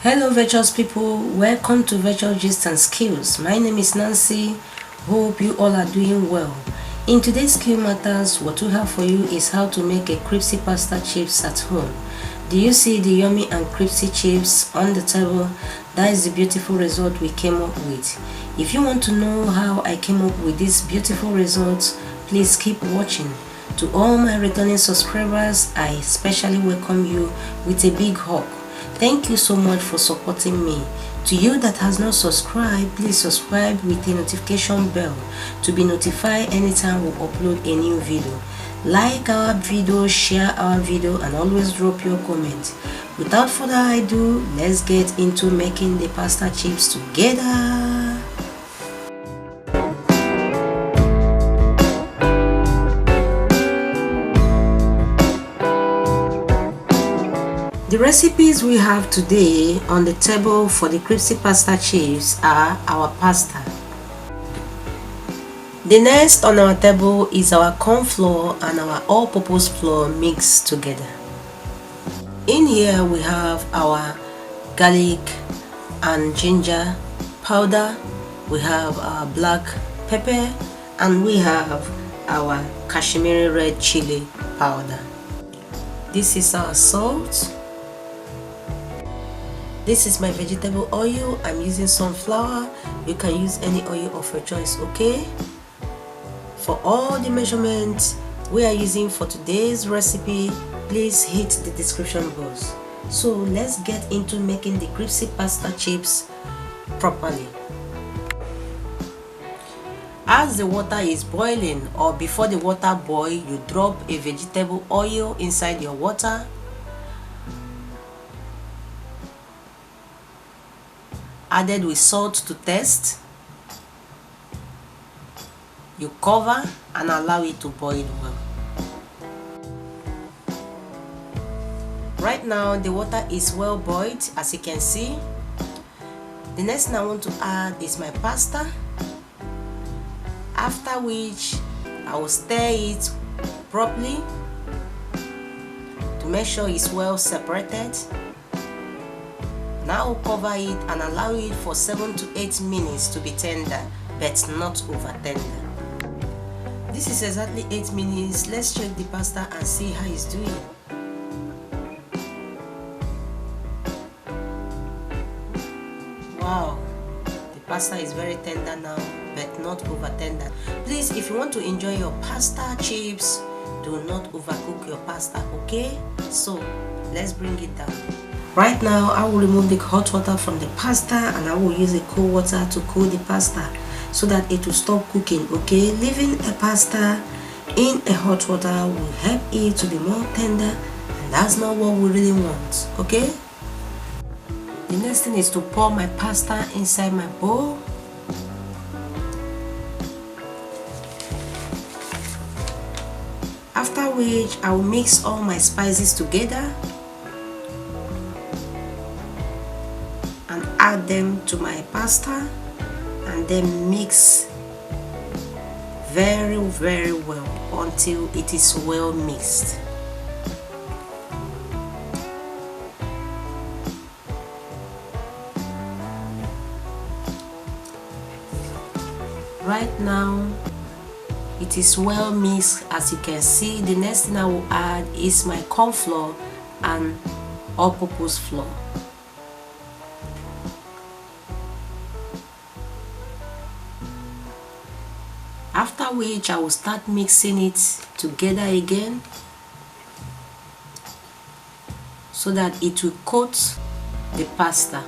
Hello virtuous people, welcome to Virtual Gist and Skills. My name is Nancy. Hope you all are doing well. In today's skill matters, what we have for you is how to make a crispy pasta chips at home. Do you see the yummy and crispy chips on the table? That is the beautiful result we came up with. If you want to know how I came up with these beautiful results, please keep watching. To all my returning subscribers, I especially welcome you with a big hug. Thank you so much for supporting me. To you that has not subscribed, please subscribe with a notification bell to be notified anytime we upload a new video. Like our video, share our video, and always drop your comment. Without further ado, let's get into making the pasta chips together. The recipes we have today on the table for the crispy pasta chips are our pasta. The next on our table is our corn flour and our all-purpose flour mixed together. In here we have our garlic and ginger powder, we have our black pepper, and we have our Kashmiri red chili powder. This is our salt. This is my vegetable oil. I'm using sunflower. You can use any oil of your choice, okay? For all the measurements we are using for today's recipe, please hit the description box. So let's get into making the crispy pasta chips properly. As the water is boiling, or before the water boils, you drop a vegetable oil inside your water. Added with salt to taste. You cover and allow it to boil well. Right now the water is well boiled, as you can see. The next thing I want to add is my pasta, after which I will stir it properly to make sure it's well separated. Now cover it and allow it for 7 to 8 minutes to be tender, but not over tender. This is exactly 8 minutes. Let's check the pasta and see how it's doing. Wow, the pasta is very tender now, but not over tender. Please, if you want to enjoy your pasta chips, do not overcook your pasta, okay? So let's bring it down. Right now, I will remove the hot water from the pasta and I will use a cold water to cool the pasta so that it will stop cooking, okay? Leaving a pasta in a hot water will help it to be more tender, and that's not what we really want, okay? The next thing is to pour my pasta inside my bowl. After which, I will mix all my spices together and add them to my pasta, and then mix very well until it is well mixed. Right now it is well mixed, as you can see. The next thing I will add is my corn flour and all-purpose flour. After which I will start mixing it together again so that it will coat the pasta.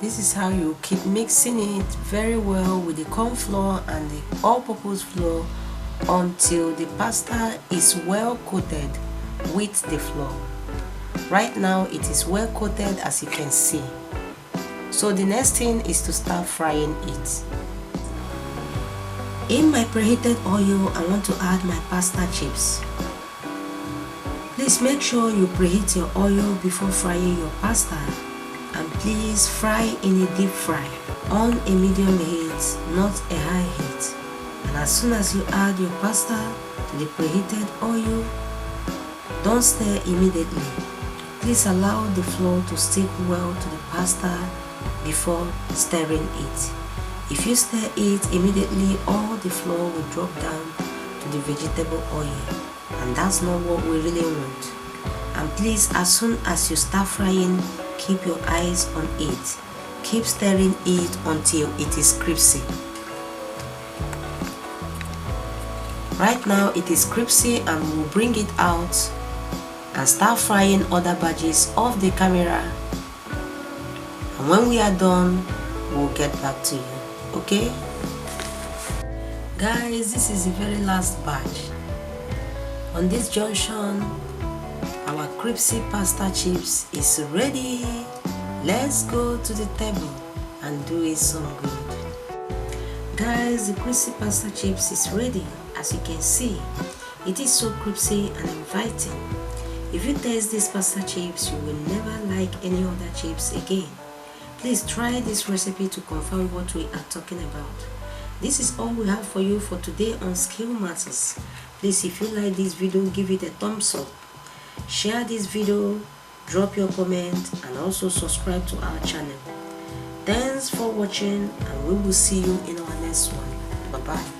This is how you keep mixing it very well with the corn flour and the all-purpose flour until the pasta is well coated with the flour. Right now it is well coated, as you can see. So the next thing is to start frying it. In my preheated oil, I want to add my pasta chips. Please make sure you preheat your oil before frying your pasta, and please fry in a deep fry on a medium heat, not a high heat. And as soon as you add your pasta, to the preheated oil. Don't stir immediately. Please allow the flour to stick well to the pasta before stirring it. If you stir it immediately, all the flour will drop down to the vegetable oil, and that's not what we really want. And please, as soon as you start frying, keep your eyes on it. Keep stirring it until it is crispy. Right now it is crispy, and we'll bring it out and start frying other batches off the camera. And when we are done, we'll get back to you. Okay? Guys, this is the very last batch. On this junction, our crispy pasta chips is ready. Let's go to the table and do it some good. Guys, the crispy pasta chips is ready. As you can see, it is so crispy and inviting. If you taste these pasta chips, you will never like any other chips again. Please try this recipe to confirm what we are talking about. This is all we have for you for today on Skill Matters. Please, if you like this video, give it a thumbs up. Share this video, drop your comment, and also subscribe to our channel. Thanks for watching, and we will see you in our next one. Bye bye.